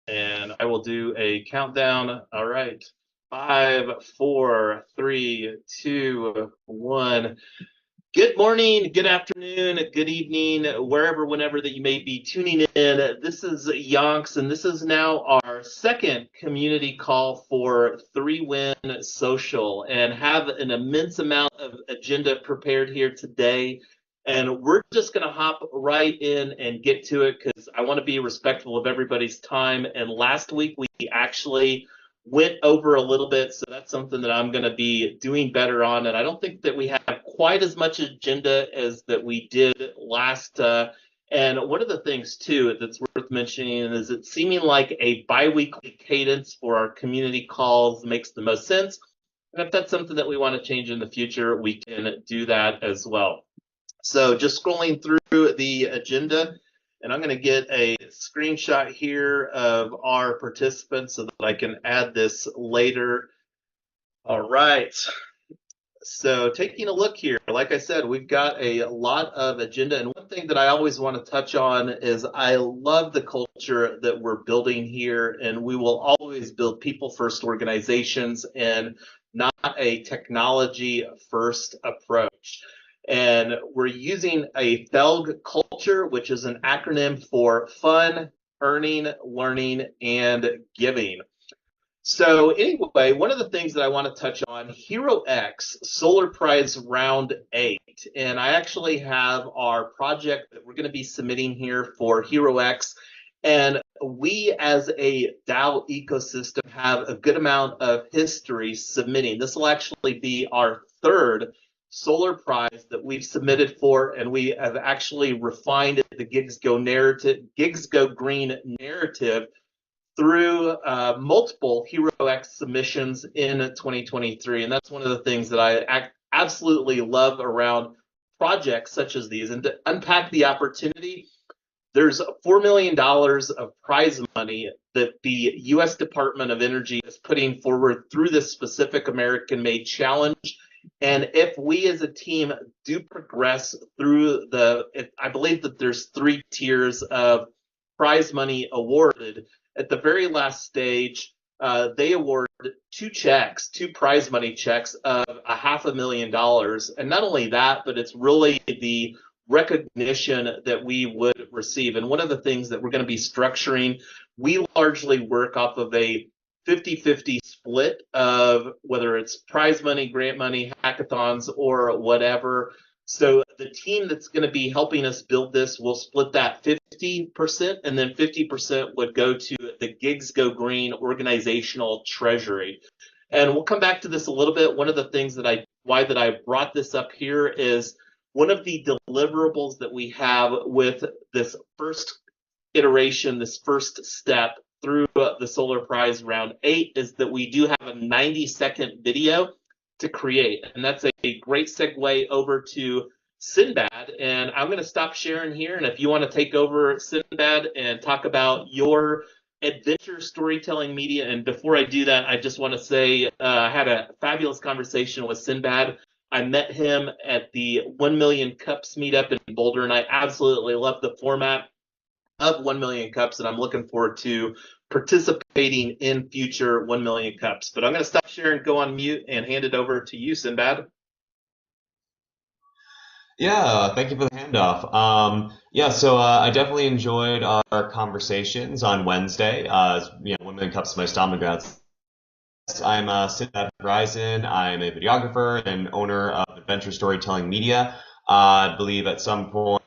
And I will do a countdown. All right. Five, four, three, two, one. Good morning, good afternoon, good evening, wherever, whenever that you may be tuning in. This is Yonks, and this is now our second community call for 3Win Social, and have an immense amount of agenda prepared here today. And we're just going to hop right in and get to it because I want to be respectful of everybody's time. And last week we actually went over a little bit, so that's something that I'm going to be doing better on. And I don't think that we have quite as much agenda as that we did last. And one of the things too that's worth mentioning is it seeming like a biweekly cadence for our community calls makes the most sense. And if that's something that we want to change in the future, we can do that as well. So just scrolling through the agenda, and I'm going to get a screenshot here of our participants so that I can add this later. All right. So taking a look here, like I said, we've got a lot of agenda. And one thing that I always want to touch on is I love the culture that we're building here. And we will always build people-first organizations and not a technology-first approach. And we're using a FELG culture, which is an acronym for fun, earning, learning, and giving. So anyway, one of the things that I want to touch on, Hero X Solar Prize Round 8. And I actually have our project that we're going to be submitting here for Hero X. And we as a DAO ecosystem have a good amount of history submitting. This will actually be our third solar prize that we've submitted for, and we have actually refined the Gigs Go narrative, Gigs Go Green narrative through multiple Hero X submissions in 2023. And that's one of the things that I absolutely love around projects such as these. And to unpack the opportunity, there's $4 million of prize money that the U.S. Department of Energy is putting forward through this specific American-made challenge. And if we as a team do progress through I believe that there's 3 tiers of prize money awarded. At the very last stage, they award 2 prize money checks of $500,000. And not only that, but it's really the recognition that we would receive. And one of the things that we're going to be structuring, we largely work off of a 50-50 split of whether it's prize money, grant money, hackathons, or whatever. So the team that's going to be helping us build this will split that 50%, and then 50% would go to the Gigs Go Green organizational treasury. And we'll come back to this a little bit. One of the things that I brought this up here is one of the deliverables that we have with this first iteration, this first step through the Solar Prize Round 8 is that we do have a 90-second video to create. And that's a great segue over to Sinbad. And I'm going to stop sharing here. And if you want to take over, Sinbad, and talk about your adventure storytelling media. And before I do that, I just want to say I had a fabulous conversation with Sinbad. I met him at the 1 Million Cups meetup in Boulder, and I absolutely love the format of 1 Million Cups, and I'm looking forward to participating in future 1 Million Cups. But I'm going to stop sharing, go on mute, and hand it over to you, Sinbad. Yeah, thank you for the handoff. So I definitely enjoyed our conversations on Wednesday. 1 Million Cups, my stomping grounds. I'm Sinbad Horizon. I'm a videographer and owner of Adventure Storytelling Media. I believe at some point,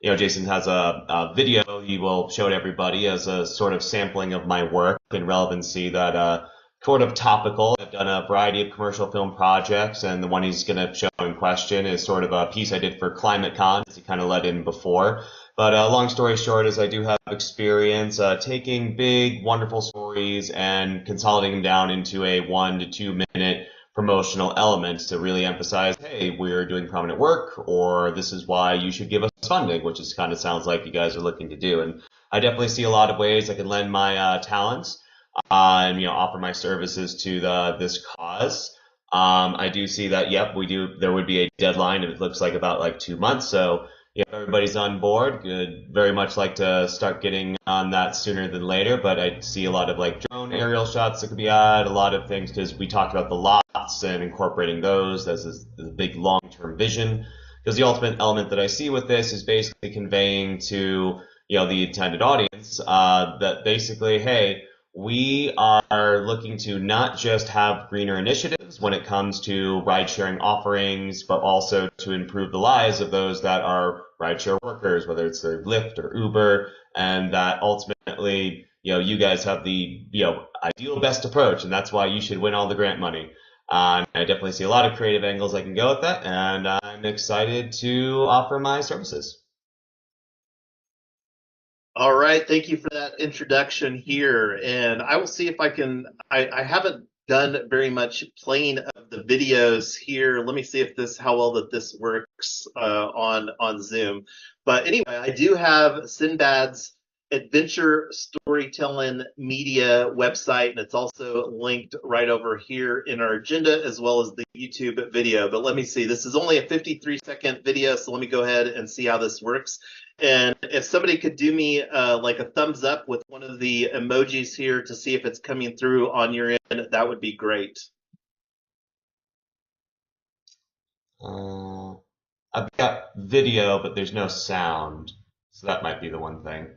Jason has a video he will show to everybody as a sort of sampling of my work and relevancy that sort of topical. I've done a variety of commercial film projects, and the one he's going to show in question is sort of a piece I did for ClimateCon, as he kind of let in before. But long story short is I do have experience taking big, wonderful stories and consolidating them down into a 1 to 2 minute promotional element to really emphasize, hey, we're doing prominent work, or this is why you should give us funding, which is kind of sounds like you guys are looking to do. And I definitely see a lot of ways I can lend my talents and offer my services to this cause. I do see that, yep, there would be a deadline, and it looks like about 2 months. So yeah, if everybody's on board, good. Very much like to start getting on that sooner than later. But I see a lot of like drone aerial shots that could be added, a lot of things because we talked about the lots and incorporating those as a big long-term vision. Because the ultimate element that I see with this is basically conveying to the intended audience that basically, hey, we are looking to not just have greener initiatives when it comes to ride sharing offerings, but also to improve the lives of those that are rideshare workers, whether it's Lyft or Uber, and that ultimately, you guys have the, ideal best approach, and that's why you should win all the grant money. I definitely see a lot of creative angles I can go with that, and I'm excited to offer my services. All right, thank you for that introduction here. And I will see if I can. I haven't done very much playing of the videos here. Let me see if this how well that this works on Zoom. But anyway, I do have Sinbad's Adventure Storytelling Media website, and it's also linked right over here in our agenda as well as the YouTube video. But let me see. This is only a 53-second video, so let me go ahead and see how this works. And if somebody could do me like a thumbs up with one of the emojis here to see if it's coming through on your end, that would be great. Uh, I've got video, but there's no sound, so that might be the one thing.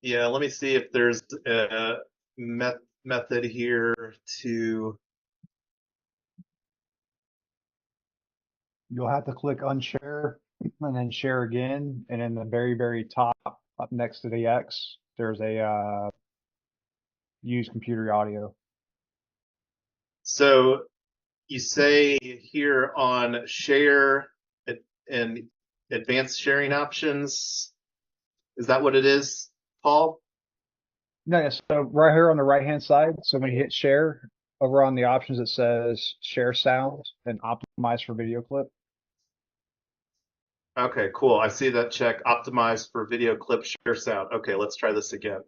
Yeah, let me see if there's a method here to. You'll have to click unshare and then share again. And in the very, very top up next to the X, there's a use computer audio. So you say here on share and advanced sharing options. Is that what it is, Paul? No, yes. So right here on the right hand side, so when you hit share, over on the options it says share sound and optimize for video clip. Okay, cool. I see that check. Optimized for video clip share sound. Okay, let's try this again.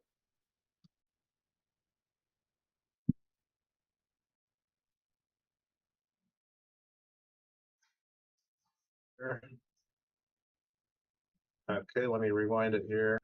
Okay, let me rewind it here.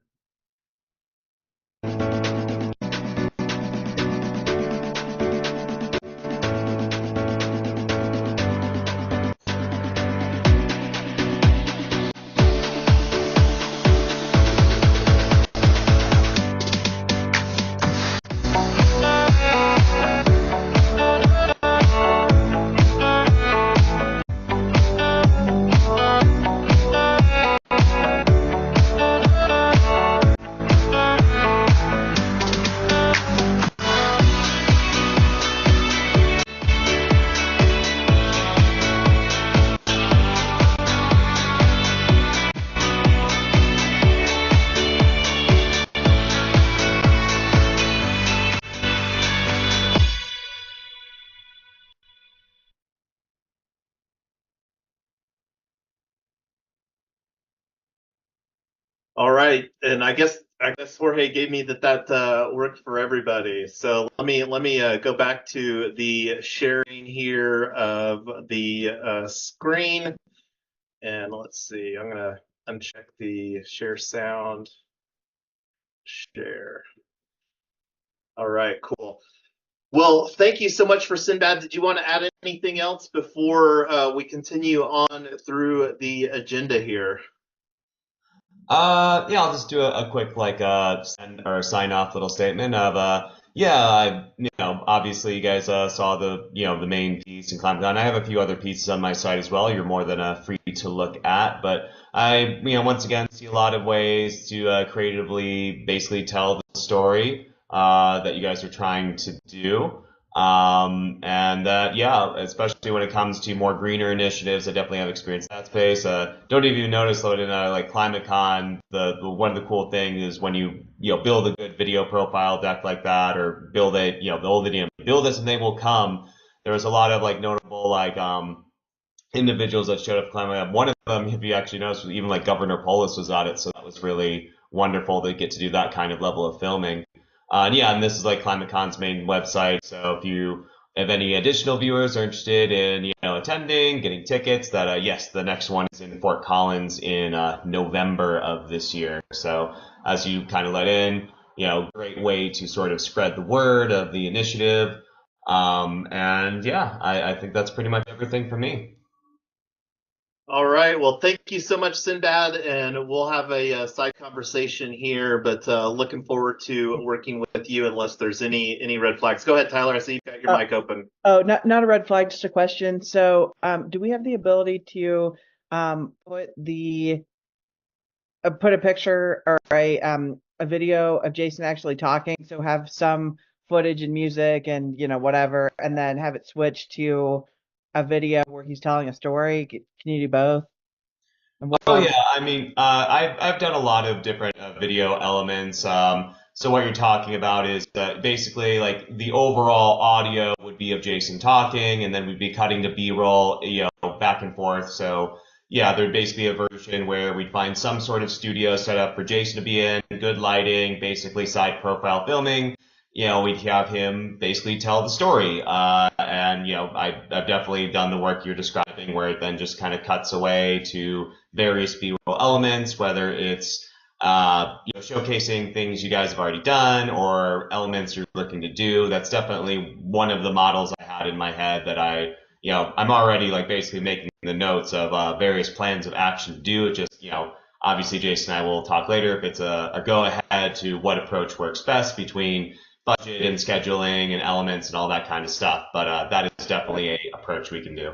All right, and I guess Jorge gave me that worked for everybody. So let me go back to the sharing here of the screen, and let's see. I'm gonna uncheck the share sound. Share. All right, cool. Well, thank you so much for Sinbad. Did you want to add anything else before we continue on through the agenda here? Yeah, I'll just do a quick like send or sign off little statement of yeah, obviously you guys saw the main piece in ClimateCon. I have a few other pieces on my site as well. You're more than free to look at, but I once again see a lot of ways to creatively basically tell the story that you guys are trying to do. And yeah, especially when it comes to more greener initiatives, I definitely have experience in that space. Don't even notice though in like ClimateCon, the one of the cool things is when you build a good video profile deck like that, or build a the old video, build this and they will come. There was a lot of like notable like individuals that showed up at ClimateCon. One of them, if you actually noticed, was even like Governor Polis was at it, so that was really wonderful to get to do that kind of level of filming. And yeah, and this is like ClimateCon's main website. So if you if any additional viewers are interested in, attending, getting tickets, that yes, the next one is in Fort Collins in November of this year. So as you kind of let in, great way to sort of spread the word of the initiative. And yeah, I think that's pretty much everything for me. All right. Well, thank you so much, Sinbad, and we'll have a side conversation here. But looking forward to working with you, unless there's any red flags. Go ahead, Tyler. I see you've got your mic open. Oh, not a red flag, just a question. So, do we have the ability to put a picture or a video of Jason actually talking? So have some footage and music and whatever, and then have it switch to a video where he's telling a story. Can you do both? And Oh yeah, I mean, I've done a lot of different video elements. So what you're talking about is that basically like the overall audio would be of Jason talking, and then we'd be cutting to B-roll, back and forth. So yeah, there'd basically be a version where we'd find some sort of studio set up for Jason to be in, good lighting, basically side profile filming. We'd have him basically tell the story. And I've definitely done the work you're describing, where it then just kind of cuts away to various B-roll elements, whether it's showcasing things you guys have already done or elements you're looking to do. That's definitely one of the models I had in my head that I'm already like basically making the notes of various plans of action to do. It just, obviously Jason and I will talk later if it's a go ahead to what approach works best between budget and scheduling and elements and all that kind of stuff. But that is definitely a approach we can do.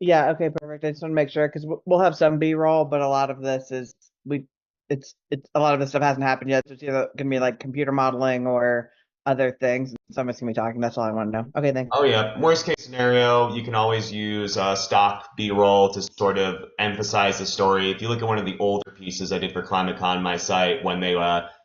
Yeah, okay, perfect. I just want to make sure because we'll have some B-roll, but a lot of this is it's a lot of this stuff hasn't happened yet. So it's either gonna be like computer modeling or other things. Someone's gonna be talking. That's all I want to know. Okay, thanks. Oh yeah, worst case scenario, you can always use stock B-roll to sort of emphasize the story. If you look at one of the older pieces I did for ClimateCon, my site, when they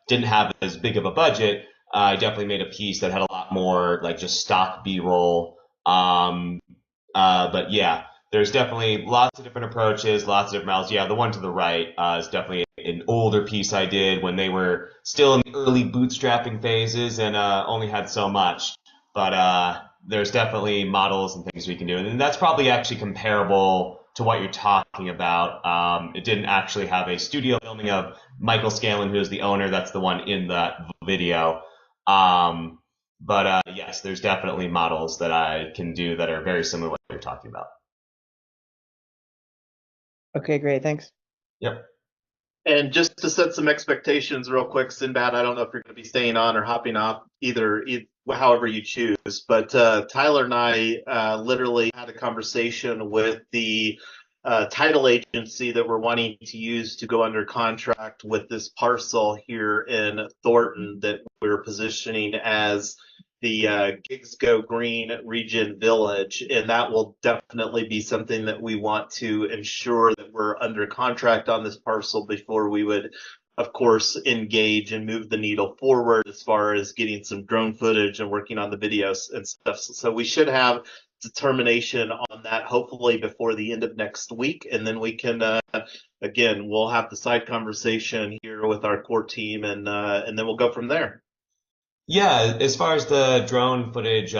didn't have as big of a budget, I definitely made a piece that had a lot more like just stock B-roll. But yeah, there's definitely lots of different approaches, lots of different models. Yeah, the one to the right is definitely an older piece I did when they were still in the early bootstrapping phases and only had so much. But there's definitely models and things we can do. And that's probably actually comparable to what you're talking about. It didn't actually have a studio filming of Michael Scanlon, who is the owner. That's the one in that video. But yes, there's definitely models that I can do that are very similar to what you're talking about. Okay, great. Thanks. Yep. And just to set some expectations real quick, Sinbad, I don't know if you're going to be staying on or hopping off, either however you choose. But Tyler and I literally had a conversation with the title agency that we're wanting to use to go under contract with this parcel here in Thornton that we're positioning as the Gigs Go Green Region Village, and that will definitely be something that we want to ensure that we're under contract on this parcel before we would, of course, engage and move the needle forward as far as getting some drone footage and working on the videos and stuff. So we should have determination on that hopefully before the end of next week, and then we can again, we'll have the side conversation here with our core team, and then we'll go from there. Yeah, as far as the drone footage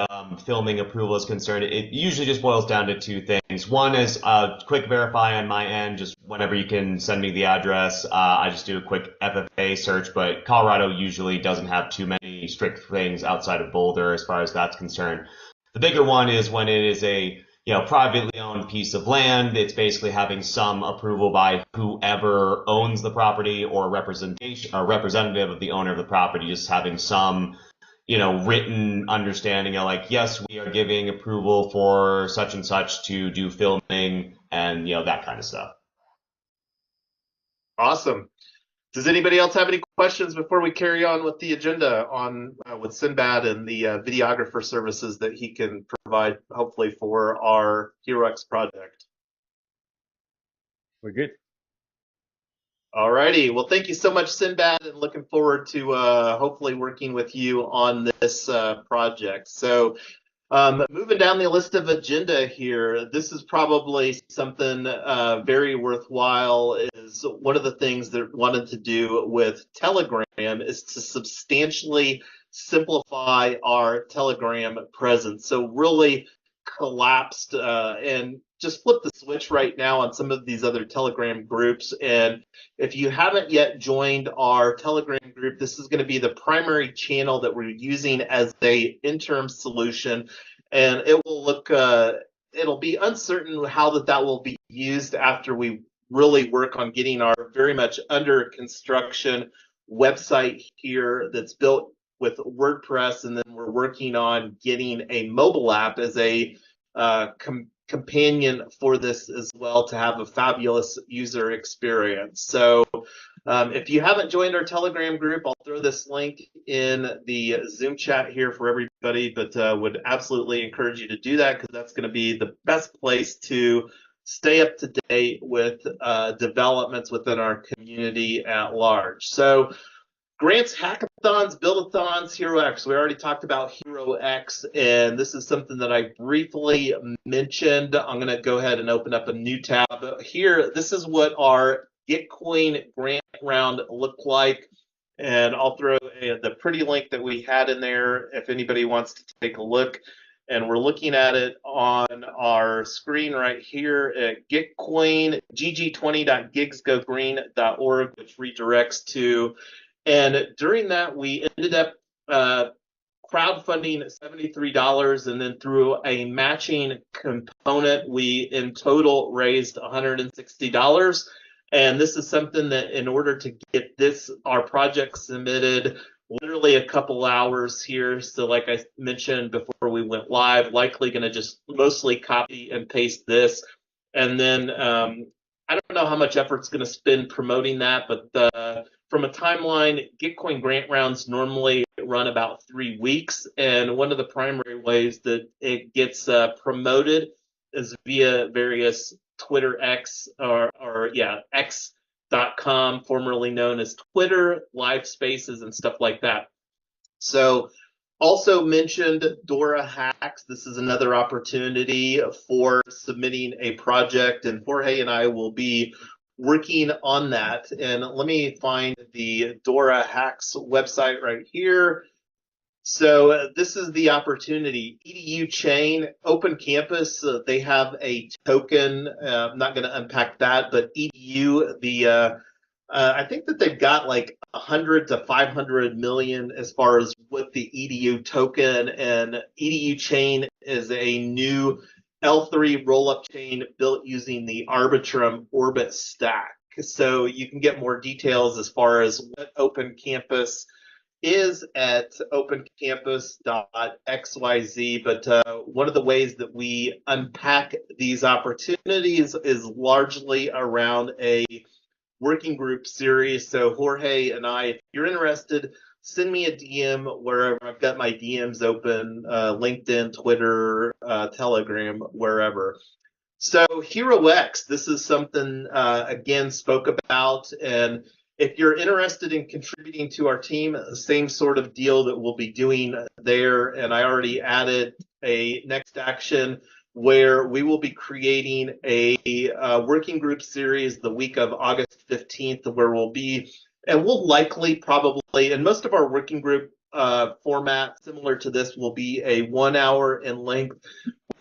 filming approval is concerned, it usually just boils down to two things. One is quick verify on my end, just whenever you can send me the address. I just do a quick FFA search, but Colorado usually doesn't have too many strict things outside of Boulder as far as that's concerned. The bigger one is when it is a privately owned piece of land. It's basically having some approval by whoever owns the property or representation or representative of the owner of the property, just having some, written understanding of like, yes, we are giving approval for such and such to do filming and, that kind of stuff. Awesome. Does anybody else have any questions before we carry on with the agenda on with Sinbad and the videographer services that he can provide, hopefully, for our HeroX project? We're good. All righty. Well, thank you so much, Sinbad, and looking forward to hopefully working with you on this project. So moving down the list of agenda here, this is probably something very worthwhile. Is one of the things that wanted to do with Telegram is to substantially simplify our Telegram presence. So really collapsed and just flip the switch right now on some of these other Telegram groups. And if you haven't yet joined our Telegram group, this is going to be the primary channel that we're using as a interim solution. And it will look, it'll be uncertain how that will be used after we really work on getting our very much under construction website here that's built with WordPress, and then we're working on getting a mobile app as a companion for this as well to have a fabulous user experience. So if you haven't joined our Telegram group, I'll throw this link in the Zoom chat here for everybody, but would absolutely encourage you to do that, because that's going to be the best place to stay up to date with developments within our community at large. So grants, hackathons, build-a-thons, Hero X. We already talked about Hero X, and this is something that I briefly mentioned. I'm going to go ahead and open up a new tab here. This is what our Gitcoin grant round looked like, and I'll throw the pretty link that we had in there if anybody wants to take a look. And we're looking at it on our screen right here at Gitcoin, gg20.gigsgogreen.org, which redirects to. And during that, we ended up crowdfunding $73, and then through a matching component, we in total raised $160. And this is something that in order to get our project submitted, literally a couple hours here. So like I mentioned before we went live, likely going to just mostly copy and paste this. And then I don't know how much effort's going to spend promoting that, but from a timeline, Gitcoin grant rounds normally run about 3 weeks. And one of the primary ways that it gets promoted is via various Twitter X X.com, formerly known as Twitter, live spaces and stuff like that. So also mentioned Dora Hacks. This is another opportunity for submitting a project, and Jorge and I will be working on that. And let me find the Dora Hacks website right here. So this is the opportunity. EDU Chain, Open Campus, they have a token. I'm not going to unpack that, but EDU, I think that they've got like 100 to 500 million as far as with the EDU token, and EDU Chain is a new L3 rollup chain built using the Arbitrum Orbit stack. So you can get more details as far as what Open Campus is at opencampus.xyz. But one of the ways that we unpack these opportunities is largely around a working group series. So Jorge and I, if you're interested, send me a DM wherever. I've got my DMs open, LinkedIn, Twitter, Telegram, wherever. So Hero X, this is something, again, spoke about. And if you're interested in contributing to our team, same sort of deal that we'll be doing there. And I already added a next action where we will be creating a working group series the week of August 15th, where we'll likely probably, and most of our working group format similar to this will be a 1 hour in length.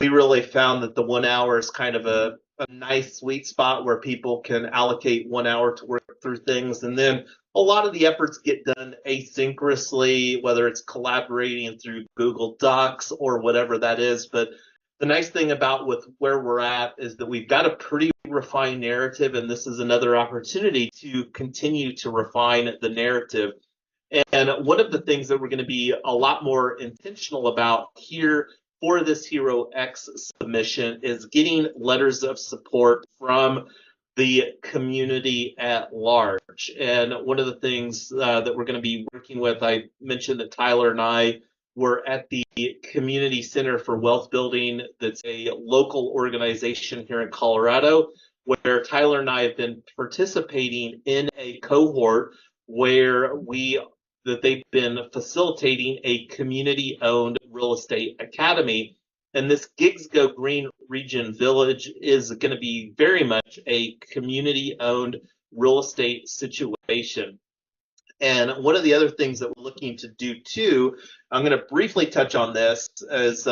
We really found that the 1 hour is kind of a nice sweet spot where people can allocate 1 hour to work through things. And then a lot of the efforts get done asynchronously, whether it's collaborating through Google Docs or whatever that is. But the nice thing about with where we're at is that we've got a pretty refined narrative, and this is another opportunity to continue to refine the narrative. And one of the things that we're going to be a lot more intentional about here for this Hero X submission is getting letters of support from the community at large. And one of the things that we're going to be working with, I mentioned that Tyler and I were at the Community Center for Wealth Building. That's a local organization here in Colorado, where Tyler and I have been participating in a cohort where they've been facilitating a community-owned real estate academy. And this Gigs Go Green Region Village is going to be very much a community-owned real estate situation. And one of the other things that we're looking to do too, I'm going to briefly touch on this, is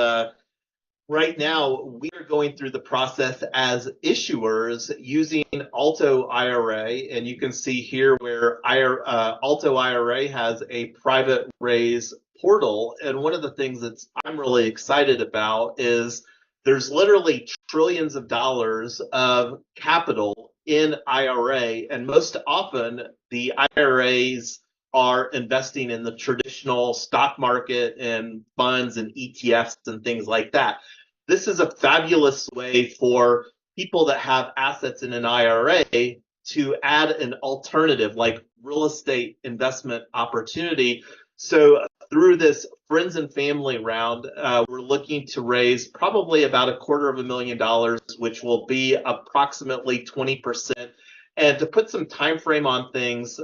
right now we are going through the process as issuers using Alto IRA. And you can see here where Alto IRA has a private raise portal. And one of the things that I'm really excited about is there's literally trillions of dollars of capital in IRA. And most often the IRAs are investing in the traditional stock market and funds and ETFs and things like that. This is a fabulous way for people that have assets in an IRA to add an alternative like real estate investment opportunity. So through this friends and family round, we're looking to raise probably about $250,000, which will be approximately 20%. And to put some time frame on things,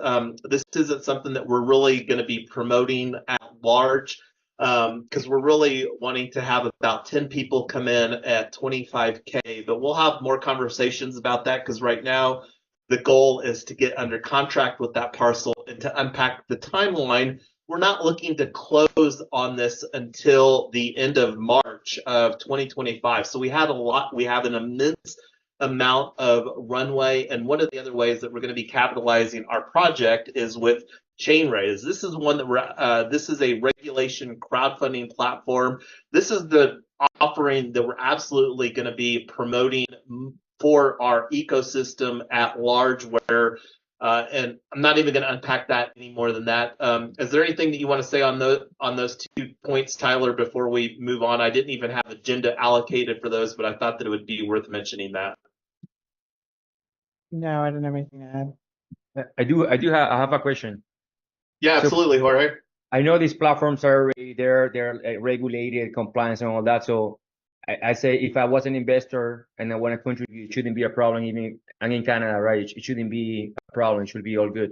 this isn't something that we're really going to be promoting at large, because we're really wanting to have about 10 people come in at 25K, but we'll have more conversations about that, because right now the goal is to get under contract with that parcel. And to unpack the timeline, we're not looking to close on this until the end of March of 2025. So we have an immense amount of runway. And one of the other ways that we're going to be capitalizing our project is with Chainraise. This is one that this is a regulation crowdfunding platform. This is the offering that we're absolutely going to be promoting for our ecosystem at large, where and I'm not even going to unpack that any more than that. Is there anything that you want to say on those 2 points, Tyler, before we move on? I didn't even have agenda allocated for those, but I thought that it would be worth mentioning that. No, I don't have anything to add. I have a question. Yeah, So absolutely, Jorge. I know these platforms are already there, they're regulated, compliance and all that. So I say if I was an investor and I want to contribute, it shouldn't be a problem. Even I'm in Canada, right? It shouldn't be a problem. It should be all good.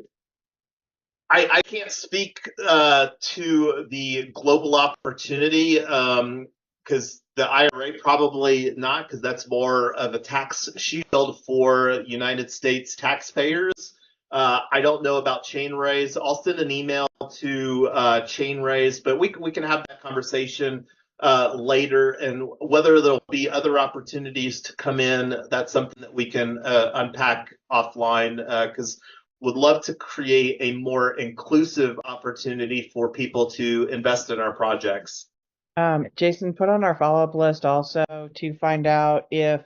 I can't speak to the global opportunity, because the IRA probably not, because that's more of a tax shield for United States taxpayers. I don't know about Chainraise. I'll send an email to Chainraise, but we can have that conversation later. And whether there'll be other opportunities to come in, that's something that we can unpack offline, because would love to create a more inclusive opportunity for people to invest in our projects. Jason, put on our follow-up list also to find out if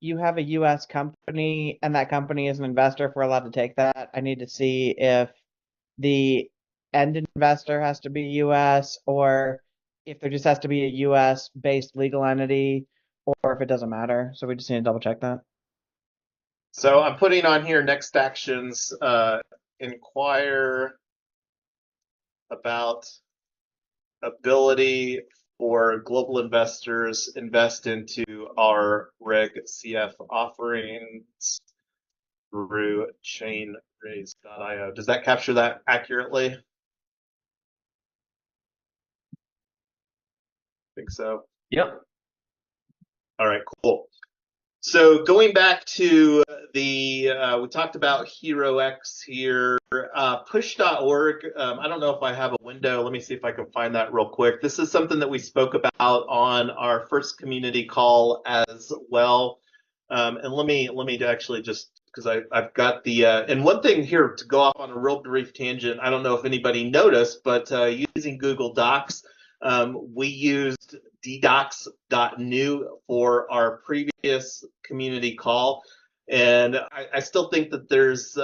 you have a U.S. company and that company is an investor, if we're allowed to take that. I need to see if the end investor has to be U.S. or if there just has to be a U.S.-based legal entity, or if it doesn't matter. So we just need to double check that. So I'm putting on here next actions, inquire about ability for global investors invest into our Reg CF offerings through chainraise.io. Does that capture that accurately? I think so. Yep. All right, cool. So going back to we talked about HeroX here, push.org. I don't know if I have a window. Let me see if I can find that real quick. This is something that we spoke about on our first community call as well. And let me actually just, because I've got the, and one thing here to go off on a real brief tangent, I don't know if anybody noticed, but using Google Docs, we used ddocs.new for our previous community call. And I still think that there's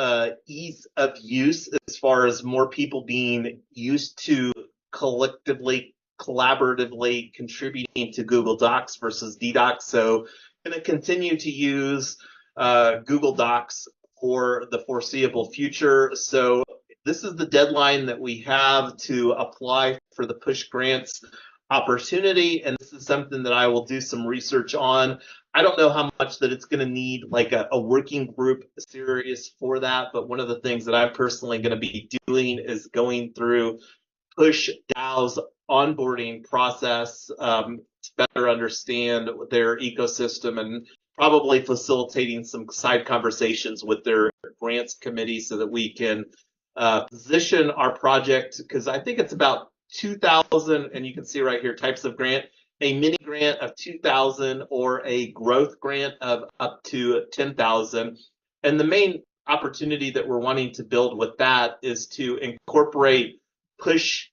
ease of use as far as more people being used to collectively, collaboratively contributing to Google Docs versus ddocs. So I'm going to continue to use Google Docs for the foreseeable future. So this is the deadline that we have to apply for the push grants opportunity, and this is something that I will do some research on. I don't know how much that it's going to need like a working group series for that, but one of the things that I'm personally going to be doing is going through Push DAO's onboarding process to better understand their ecosystem, and probably facilitating some side conversations with their grants committee so that we can position our project, because I think it's about 2,000, and you can see right here types of grant, a mini grant of 2,000 or a growth grant of up to 10,000. And the main opportunity that we're wanting to build with that is to incorporate push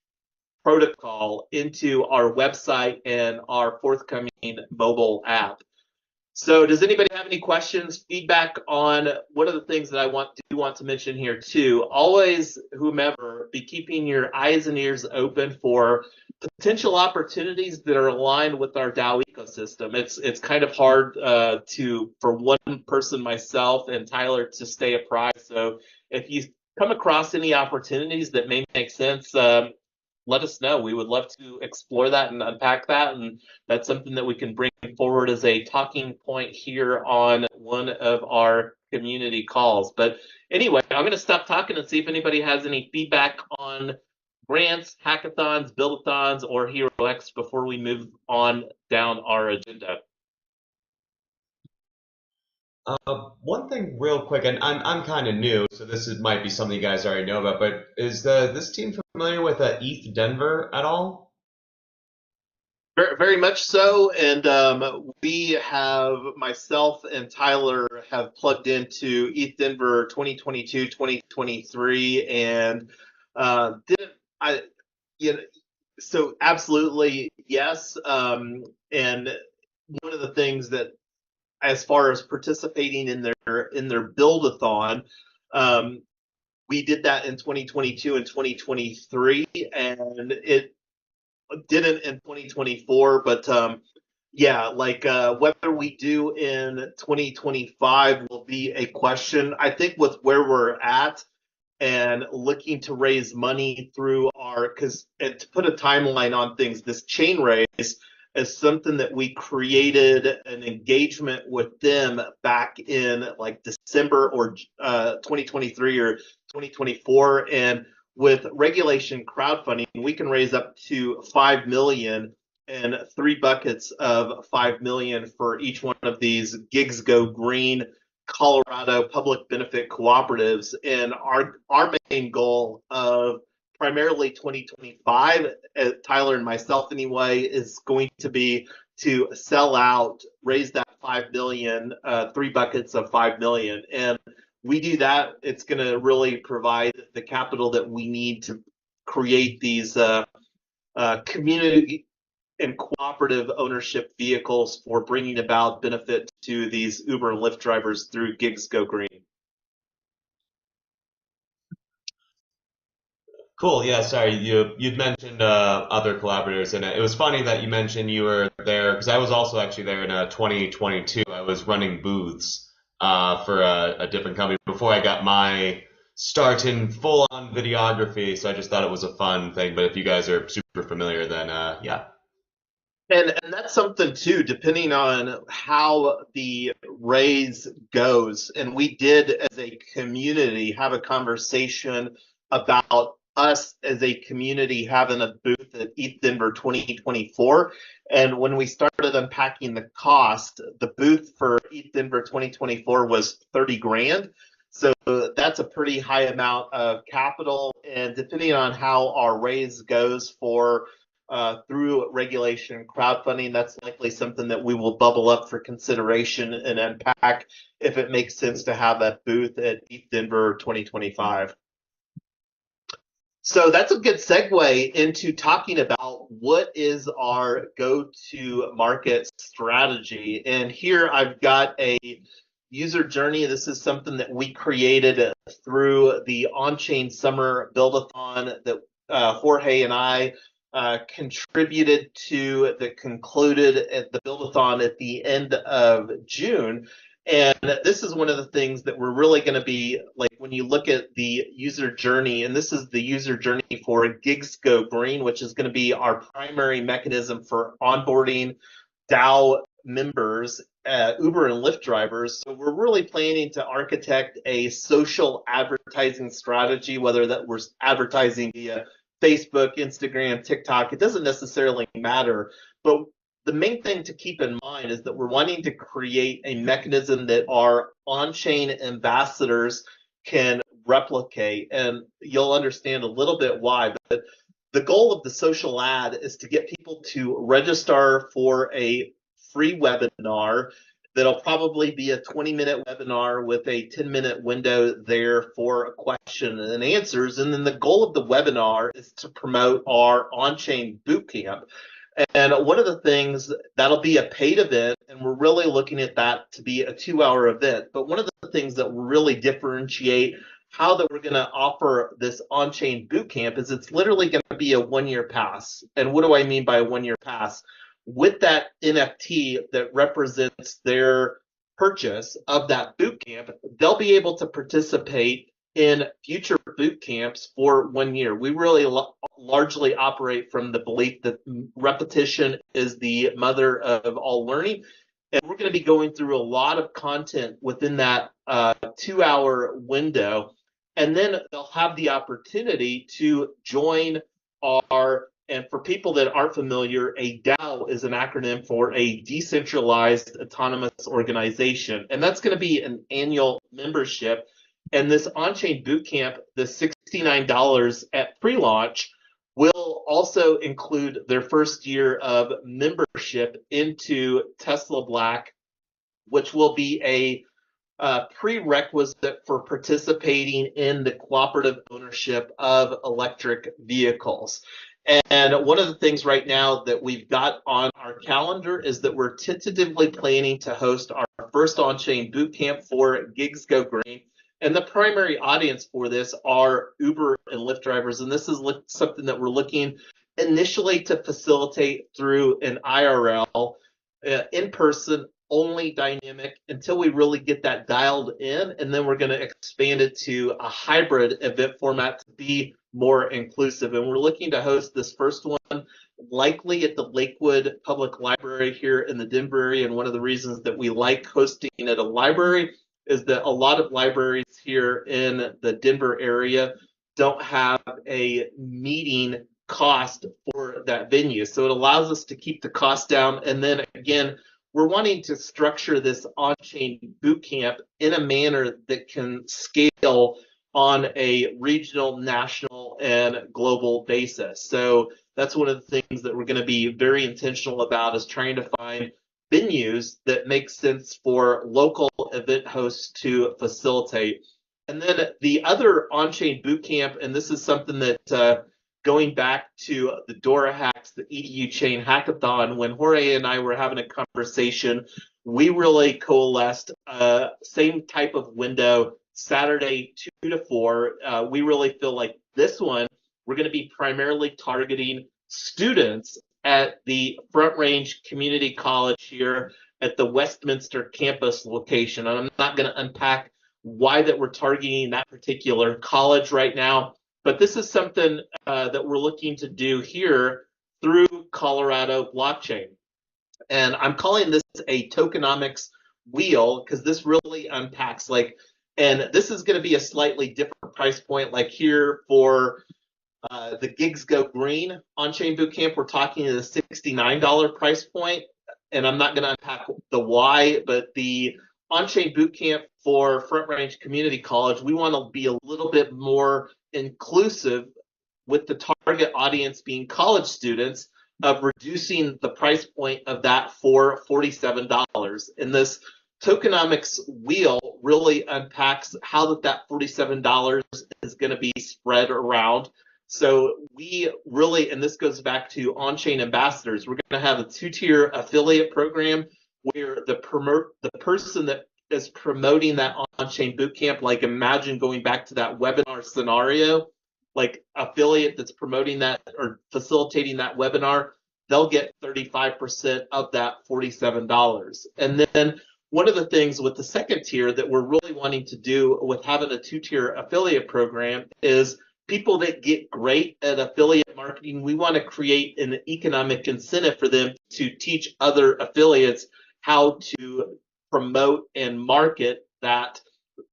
protocol into our website and our forthcoming mobile app. So does anybody have any questions, feedback on what are the things that I want to mention here too? Always, whomever, be keeping your eyes and ears open for potential opportunities that are aligned with our DAO ecosystem. It's kind of hard for one person, myself and Tyler, to stay apprised. So if you come across any opportunities that may make sense, let us know. We would love to explore that and unpack that, and that's something that we can bring forward as a talking point here on one of our community calls. But anyway, I'm going to stop talking and see if anybody has any feedback on grants, hackathons, build-a-thons, or HeroX before we move on down our agenda. One thing real quick, and I'm kind of new, so might be something you guys already know about, but is this team familiar with ETH Denver at all? Very, very much so, and myself and Tyler have plugged into ETH Denver 2022, 2023, and so absolutely yes. And one of the things that, as far as participating in their build-a-thon, we did that in 2022 and 2023, and it didn't in 2024, but yeah, whether we do in 2025 will be a question. I think with where we're at and looking to raise money through and to put a timeline on things, this chain raise is something that we created an engagement with them back in like December or 2023 or 2024. And with regulation crowdfunding, we can raise up to 5 million and 3 buckets of 5 million for each one of these Gigs Go Green Colorado public benefit cooperatives. And our main goal of primarily 2025, Tyler and myself anyway, is going to be to sell out, raise that 5 million, 3 buckets of 5 million. And we do that, it's going to really provide the capital that we need to create these community and cooperative ownership vehicles for bringing about benefit to these Uber and Lyft drivers through Gigs Go Green. Cool. Yeah. Sorry, you'd mentioned other collaborators, and it was funny that you mentioned you were there because I was also actually there in 2022. I was running booths for a different company before I got my start in full-on videography. So I just thought it was a fun thing. But if you guys are super familiar, then yeah. And that's something too, depending on how the raise goes. And we did, as a community, have a conversation about us as a community having a booth at ETH Denver 2024. And when we started unpacking the cost, the booth for ETH Denver 2024 was 30 grand. So that's a pretty high amount of capital. And depending on how our raise goes for through regulation crowdfunding, that's likely something that we will bubble up for consideration and unpack if it makes sense to have that booth at ETH Denver 2025. So that's a good segue into talking about what is our go-to-market strategy. And here I've got a user journey. This is something that we created through the on-chain summer build-a-thon that Jorge and I contributed to, that concluded at the build-a-thon at the end of June. And this is one of the things that we're really going to be, like, when you look at the user journey, and this is the user journey for Gigs Go Green, which is going to be our primary mechanism for onboarding DAO members, Uber and Lyft drivers. So we're really planning to architect a social advertising strategy, whether that we're advertising via Facebook, Instagram, TikTok, it doesn't necessarily matter. But the main thing to keep in mind is that we're wanting to create a mechanism that our on-chain ambassadors can replicate, and you'll understand a little bit why. But the goal of the social ad is to get people to register for a free webinar that'll probably be a 20-minute webinar with a 10-minute window there for a question and answers. And then the goal of the webinar is to promote our on-chain bootcamp. And one of the things, that'll be a paid event, and we're really looking at that to be a 2-hour event. But one of the things that will really differentiate how that we're going to offer this on-chain bootcamp is it's literally going to be a 1-year pass. And what do I mean by a 1-year pass? With that NFT that represents their purchase of that bootcamp, they'll be able to participate in future boot camps for 1 year. We really largely operate from the belief that repetition is the mother of all learning. And we're going to be going through a lot of content within that 2-hour window. And then they'll have the opportunity to join our, and for people that aren't familiar, a DAO is an acronym for a Decentralized Autonomous Organization. And that's going to be an annual membership. And this on-chain bootcamp, the $69 at pre-launch, will also include their first year of membership into Tesla Black, which will be a prerequisite for participating in the cooperative ownership of electric vehicles. And one of the things right now that we've got on our calendar is that we're tentatively planning to host our first on-chain bootcamp for Gigs Go Green. And the primary audience for this are Uber and Lyft drivers. And this is something that we're looking initially to facilitate through an IRL, in-person only dynamic, until we really get that dialed in. And then we're going to expand it to a hybrid event format to be more inclusive. And we're looking to host this first one likely at the Lakewood Public Library here in the Denver area. And one of the reasons that we like hosting at a library is that a lot of libraries here in the Denver area don't have a meeting cost for that venue. So it allows us to keep the cost down. And then again, we're wanting to structure this on-chain bootcamp in a manner that can scale on a regional, national, and global basis. So that's one of the things that we're going to be very intentional about, is trying to find venues that make sense for local event hosts to facilitate. And then the other on-chain bootcamp, and this is something that going back to the Dora Hacks, the EDU Chain Hackathon, when Jorge and I were having a conversation, we really coalesced same type of window, Saturday 2 to 4. We really feel like this one, we're going to be primarily targeting students at the Front Range Community College here at the Westminster campus location. And I'm not going to unpack why that we're targeting that particular college right now, but this is something that we're looking to do here through Colorado blockchain. And I'm calling this a tokenomics wheel because this really unpacks, and this is going to be a slightly different price point. Like here for the Gigs Go Green on-chain bootcamp, we're talking at a $69 price point. And I'm not going to unpack the why, but the on-chain bootcamp for Front Range Community College, we want to be a little bit more inclusive with the target audience being college students, of reducing the price point of that for $47. And this tokenomics wheel really unpacks how that $47 is going to be spread around. So we really, and this goes back to on-chain ambassadors, we're going to have a 2-tier affiliate program where the person that is promoting that on-chain bootcamp, like imagine going back to that webinar scenario, like affiliate that's promoting that or facilitating that webinar, they'll get 35% of that $47. And then one of the things with the second tier that we're really wanting to do with having a 2-tier affiliate program is people that get great at affiliate marketing, we want to create an economic incentive for them to teach other affiliates how to promote and market that.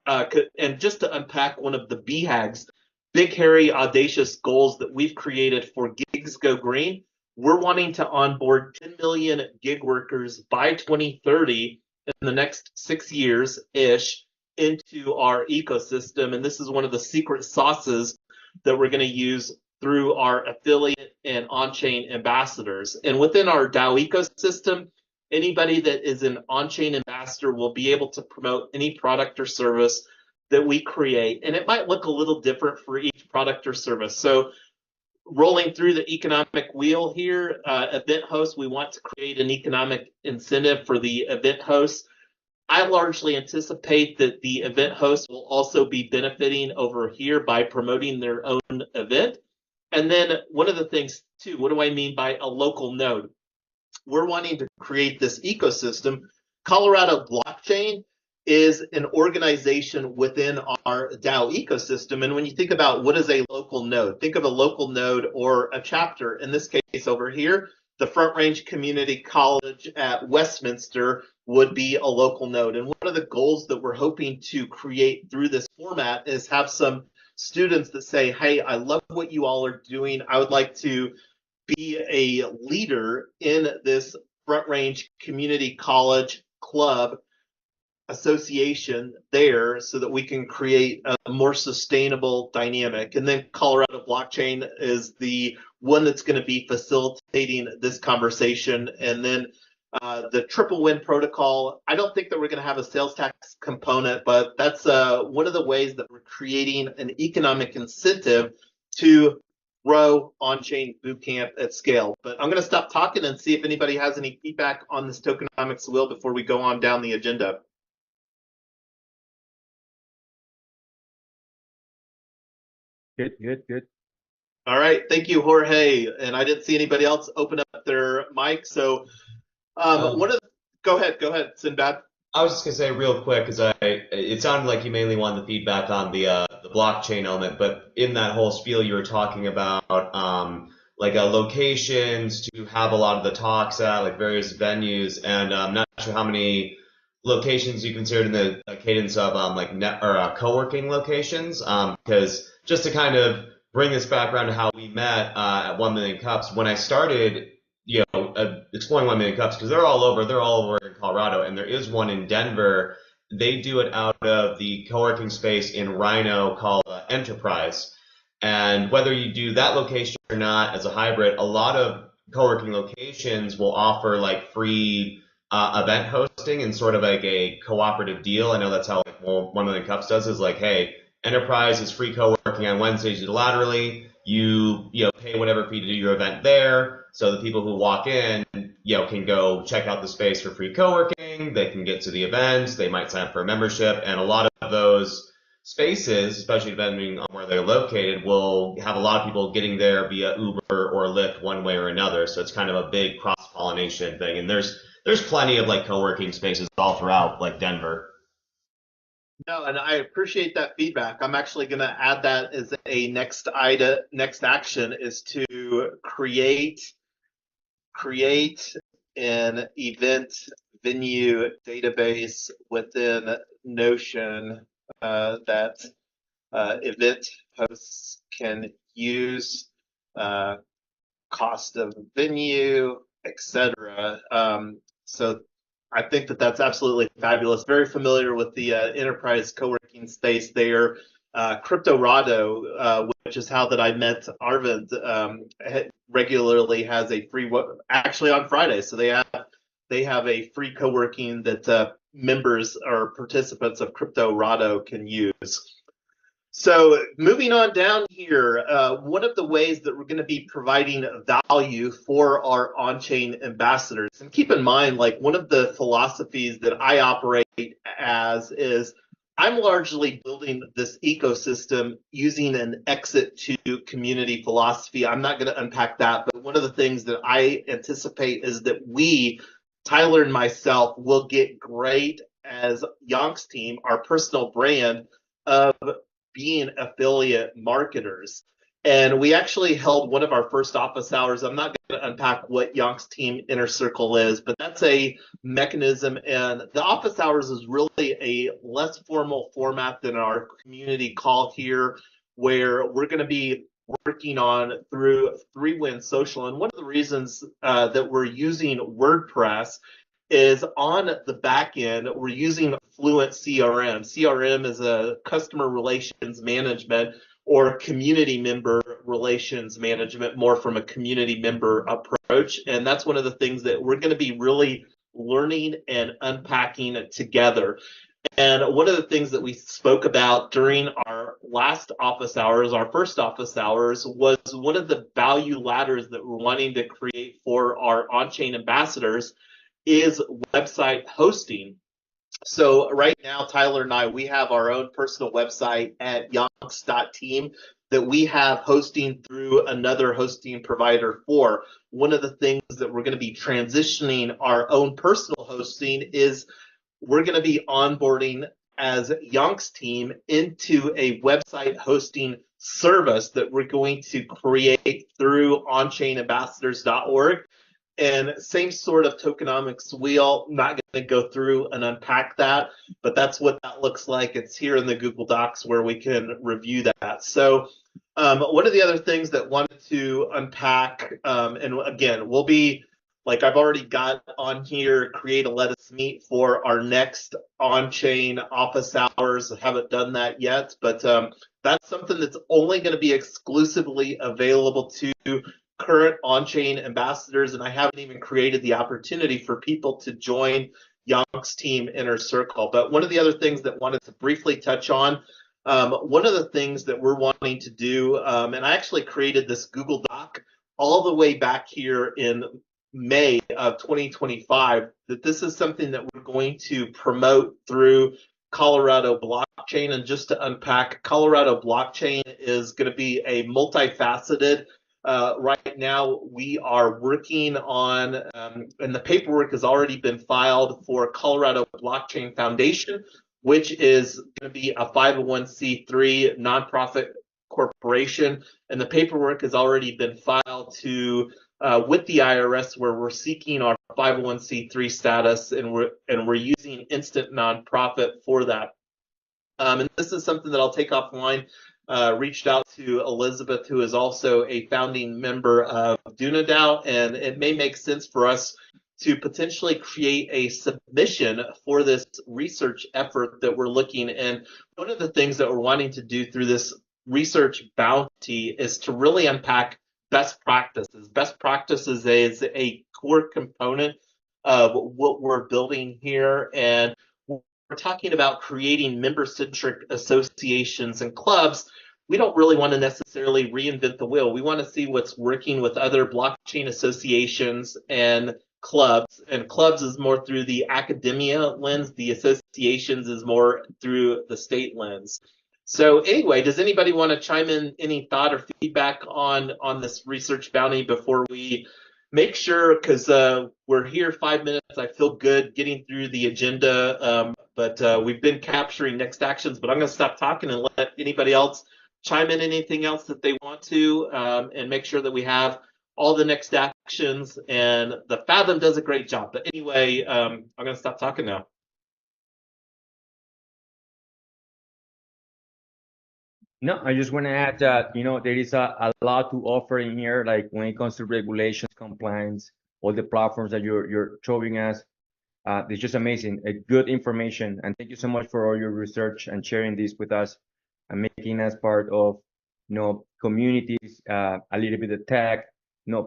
And just to unpack one of the BHAGs, big, hairy, audacious goals that we've created for Gigs Go Green, we're wanting to onboard 10 million gig workers by 2030 in the next 6 years-ish. into our ecosystem. And this is one of the secret sauces that we're going to use through our affiliate and on-chain ambassadors. And within our DAO ecosystem, anybody that is an on-chain ambassador will be able to promote any product or service that we create. And it might look a little different for each product or service. So rolling through the economic wheel here, event hosts, we want to create an economic incentive for the event hosts. I largely anticipate that the event hosts will also be benefiting over here by promoting their own event. And then one of the things too, what do I mean by a local node? We're wanting to create this ecosystem. Colorado Blockchain is an organization within our DAO ecosystem. And when you think about what is a local node, think of a local node or a chapter. In this case over here, the Front Range Community College at Westminster would be a local node. And one of the goals that we're hoping to create through this format is have some students that say, hey, I love what you all are doing. I would like to be a leader in this Front Range Community College club association there so that we can create a more sustainable dynamic. And then Colorado Blockchain is the one that's going to be facilitating this conversation. And then the Triple Win protocol, I don't think that we're going to have a sales tax component, but that's one of the ways that we're creating an economic incentive to grow on-chain bootcamp at scale. But I'm going to stop talking and see if anybody has any feedback on this tokenomics wheel before we go on down the agenda. Good. All right, thank you, Jorge. And I didn't see anybody else open up their mic. So go ahead, Sinbad. I was just gonna say real quick, because it sounded like you mainly wanted the feedback on the blockchain element, but in that whole spiel you were talking about like locations to have a lot of the talks at, like various venues, and I'm not sure how many locations you considered in the cadence of like net or co-working locations, because just to kind of bring this background to how we met at 1 Million Cups, when I started exploring 1 Million Cups, because they're all over in Colorado, and there is one in Denver. They do it out of the co-working space in Rhino called Enterprise. And whether you do that location or not as a hybrid, a lot of co-working locations will offer like free event hosting and sort of like a cooperative deal. I know that's how like 1 Million Cups does, is like, hey, Enterprise is free co-working on Wednesdays unilaterally. You pay whatever fee to do your event there, so the people who walk in can go check out the space for free co-working. They can get to the events. They might sign up for a membership, and a lot of those spaces, especially depending on where they're located, will have a lot of people getting there via Uber or Lyft one way or another. So it's kind of a big cross-pollination thing, and there's plenty of like co-working spaces all throughout like Denver. No, and I appreciate that feedback. I'm actually going to add that as a next action is to create an event venue database within Notion that event hosts can use, cost of venue, etc. So I think that that's absolutely fabulous. Very familiar with the enterprise co-working space there. Cryptorado, which is how that I met Arvind, regularly has a free, actually on Friday. So they have a free co-working that members or participants of Cryptorado can use. So moving on down here, one of the ways that we're going to be providing value for our on-chain ambassadors, and keep in mind, like one of the philosophies that I operate as is I'm largely building this ecosystem using an exit to community philosophy. I'm not going to unpack that, but one of the things that I anticipate is that we, Tyler and myself, will get great as Yonk's team, our personal brand of being affiliate marketers. And we actually held one of our first office hours. I'm not going to unpack what Yonk's team Inner Circle is, but that's a mechanism. And the office hours is really a less formal format than our community call here, where we're going to be working on through 3Win Social. And one of the reasons that we're using WordPress is on the back end, we're using Fluent CRM. CRM is a customer relations management or community member relations management, more from a community member approach. And that's one of the things that we're going to be really learning and unpacking together. And one of the things that we spoke about during our last office hours, our first office hours, was one of the value ladders that we're wanting to create for our on-chain ambassadors is website hosting. So right now, Tyler and I, we have our own personal website at yonks.team that we have hosting through another hosting provider for. One of the things that we're going to be transitioning our own personal hosting is we're going to be onboarding as Yonks team into a website hosting service that we're going to create through onchainambassadors.org. And same sort of tokenomics wheel. I'm not going to go through and unpack that, but that's what that looks like. It's here in the Google Docs where we can review that. So one of the other things that wanted to unpack, and again, we'll be, like I've already got on here, create a Let Us Meet for our next on-chain office hours. I haven't done that yet, but that's something that's only going to be exclusively available to current on-chain ambassadors, and I haven't even created the opportunity for people to join Yonk's team inner circle. But one of the other things that I wanted to briefly touch on, one of the things that we're wanting to do, and I actually created this Google Doc all the way back here in May of 2025, that this is something that we're going to promote through Colorado blockchain. And just to unpack, Colorado blockchain is going to be a multifaceted. Right now, we are working on, and the paperwork has already been filed for Colorado Blockchain Foundation, which is going to be a 501c3 nonprofit corporation. And the paperwork has already been filed to with the IRS, where we're seeking our 501c3 status, and we're using instant nonprofit for that. And this is something that I'll take offline. Reached out to Elizabeth, who is also a founding member of DunaDAO, and it may make sense for us to potentially create a submission for this research effort that we're looking. And one of the things that we're wanting to do through this research bounty is to really unpack best practices. Best practices is a core component of what we're building here, and we're talking about creating member-centric associations and clubs. We don't really want to necessarily reinvent the wheel. We want to see what's working with other blockchain associations and clubs. And clubs is more through the academia lens. The associations is more through the state lens. So anyway, does anybody want to chime in any thought or feedback on this research bounty before we make sure, because we're here 5 minutes. I feel good getting through the agenda, but we've been capturing next actions. But I'm going to stop talking and let anybody else chime in anything else that they want to, and make sure that we have all the next actions. And the Fathom does a great job. But anyway, I'm going to stop talking now. No, I just want to add that, there is a lot to offer in here, like when it comes to regulations, compliance, all the platforms that you're showing us. It's just amazing, good information. And thank you so much for all your research and sharing this with us and making us part of, communities, a little bit of tech,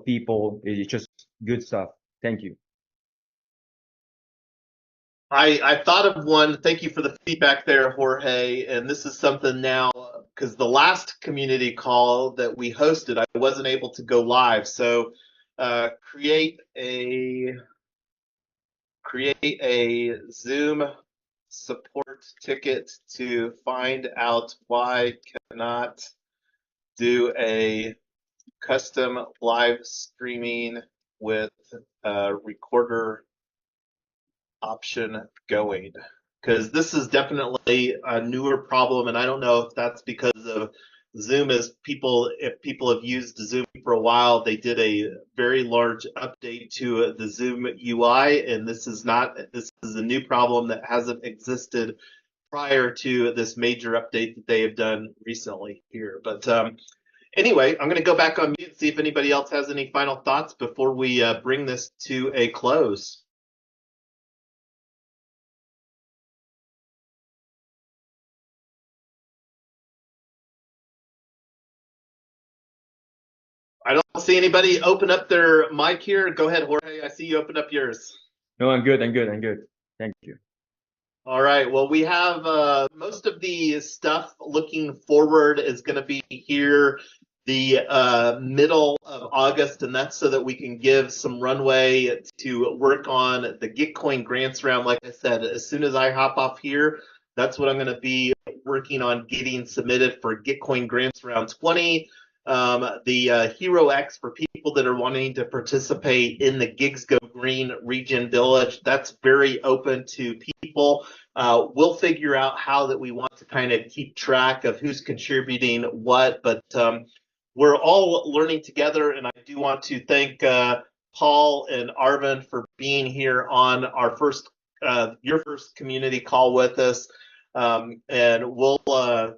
people. It's just good stuff. Thank you. I thought of one. Thank you for the feedback there, Jorge. And this is something now, because the last community call that we hosted, I wasn't able to go live. So create a Zoom support ticket to find out why cannot do a custom live streaming with a recorder option going, because this is definitely a newer problem, and I don't know if that's because of Zoom. If people have used Zoom for a while, they did a very large update to the Zoom UI, and this is a new problem that hasn't existed prior to this major update that they have done recently here. But anyway, I'm going to go back on mute and see if anybody else has any final thoughts before we bring this to a close. I don't see anybody open up their mic here. Go ahead, Jorge. I see you open up yours. No, I'm good. I'm good. I'm good. Thank you. All right. Well, we have most of the stuff looking forward is going to be here the middle of August, and that's so that we can give some runway to work on the Gitcoin grants round. Like I said, as soon as I hop off here, that's what I'm going to be working on getting submitted for Gitcoin grants round 20. The Hero X for people that are wanting to participate in the Gigs Go Green Region Village, that's very open to people. We'll figure out how that we want to kind of keep track of who's contributing what, but we're all learning together, and I do want to thank Paul and Arvin for being here on our your first community call with us. And we'll love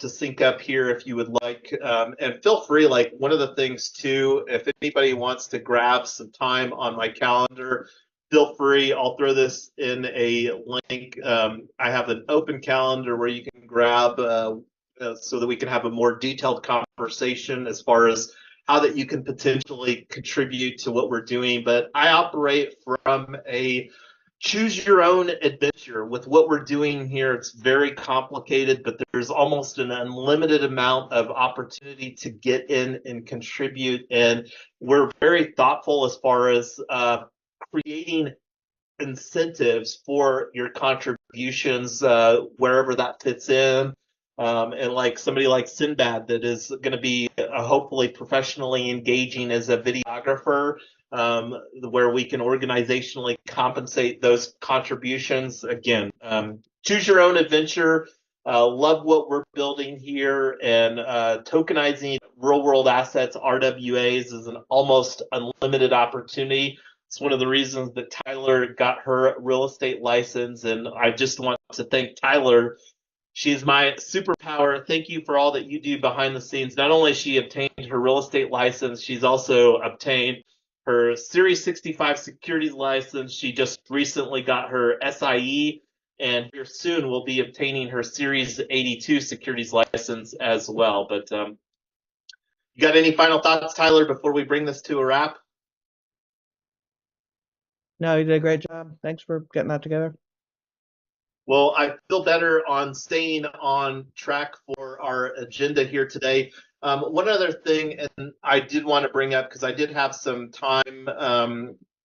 to sync up here if you would like. And feel free, like one of the things too, if anybody wants to grab some time on my calendar, feel free. I'll throw this in a link. I have an open calendar where you can grab so that we can have a more detailed conversation as far as how that you can potentially contribute to what we're doing. But I operate from a choose your own adventure with what we're doing here. It's very complicated, but there's almost an unlimited amount of opportunity to get in and contribute. And we're very thoughtful as far as creating incentives for your contributions wherever that fits in. And like somebody like Sinbad that is going to be hopefully professionally engaging as a videographer, where we can organizationally compensate those contributions. Again, choose your own adventure. Love what we're building here, and tokenizing real world assets, RWAs, is an almost unlimited opportunity. It's one of the reasons that Tyler got her real estate license, and I just want to thank Tyler. She's my superpower. Thank you for all that you do behind the scenes. Not only has she obtained her real estate license, she's also obtained her Series 65 securities license. She just recently got her SIE, and here soon will be obtaining her Series 82 securities license as well. But you got any final thoughts, Tyler, before we bring this to a wrap? No, you did a great job. Thanks for getting that together. Well, I feel better on staying on track for our agenda here today. One other thing, and I did want to bring up because I did have some time.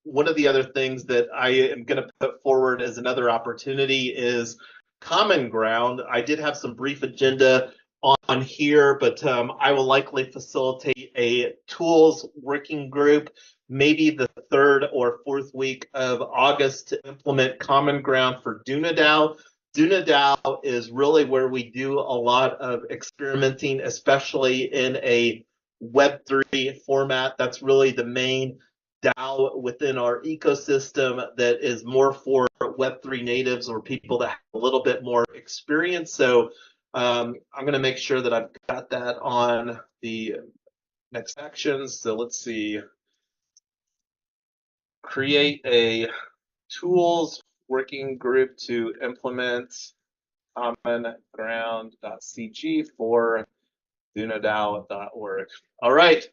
One of the other things that I am going to put forward as another opportunity is Common Ground. I did have some brief agenda on here, but I will likely facilitate a tools working group maybe the 3rd or 4th week of August to implement Common Ground for DunaDAO. DunaDAO is really where we do a lot of experimenting, especially in a Web3 format. That's really the main DAO within our ecosystem that is more for Web3 natives or people that have a little bit more experience. So I'm going to make sure that I've got that on the next actions. So let's see. Create a tools working group to implement commonground.cg for dunadao.org. All right.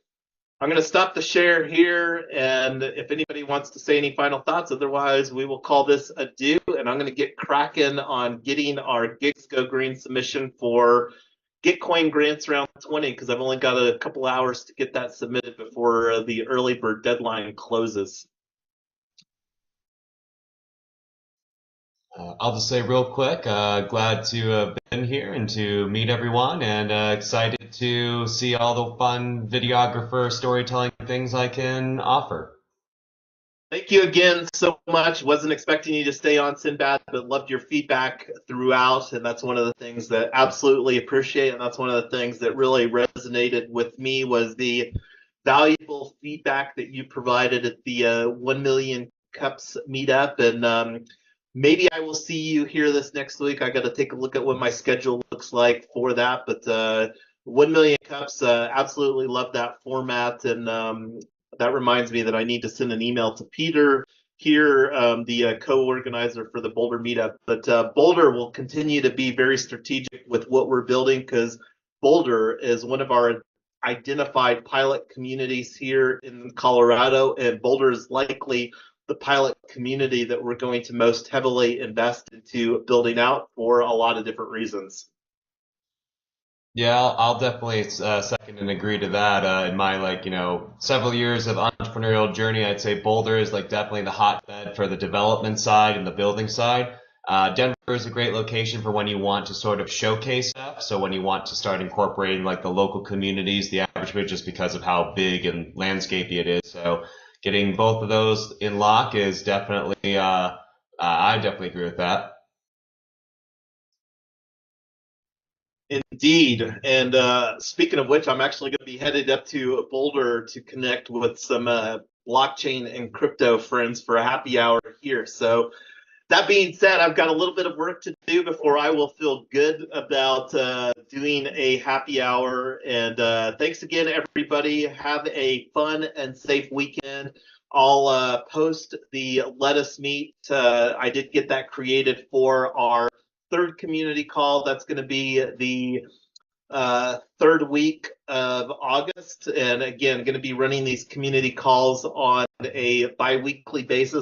I'm going to stop the share here, and if anybody wants to say any final thoughts, otherwise we will call this a do, and I'm going to get cracking on getting our Gigs Go Green submission for Gitcoin grants round 20, because I've only got a couple hours to get that submitted before the early bird deadline closes. I'll just say real quick, glad to have been here and to meet everyone, and excited to see all the fun videographer storytelling things I can offer. Thank you again so much. Wasn't expecting you to stay on, Sinbad, but loved your feedback throughout, and that's one of the things that absolutely appreciate, and that's one of the things that really resonated with me was the valuable feedback that you provided at the 1 Million Cups meetup, and maybe I will see you here this next week. I got to take a look at what my schedule looks like for that. But 1 Million Cups, absolutely love that format. And that reminds me that I need to send an email to Peter here, the co-organizer for the Boulder meetup. But Boulder will continue to be very strategic with what we're building because Boulder is one of our identified pilot communities here in Colorado, and Boulder is likely the pilot community that we're going to most heavily invest into building out for a lot of different reasons. Yeah, I'll definitely second and agree to that. In my several years of entrepreneurial journey, I'd say Boulder is definitely the hotbed for the development side and the building side. Denver is a great location for when you want to sort of showcase stuff. So when you want to start incorporating the local communities, the average bit, just because of how big and landscapey it is. So getting both of those in lock is definitely, I definitely agree with that. Indeed. And speaking of which, I'm actually going to be headed up to Boulder to connect with some blockchain and crypto friends for a happy hour here. So that being said, I've got a little bit of work to do before I will feel good about doing a happy hour. And thanks again, everybody. Have a fun and safe weekend. I'll post the Let Us Meet. I did get that created for our third community call. That's going to be the third week of August. And again, going to be running these community calls on a bi-weekly basis.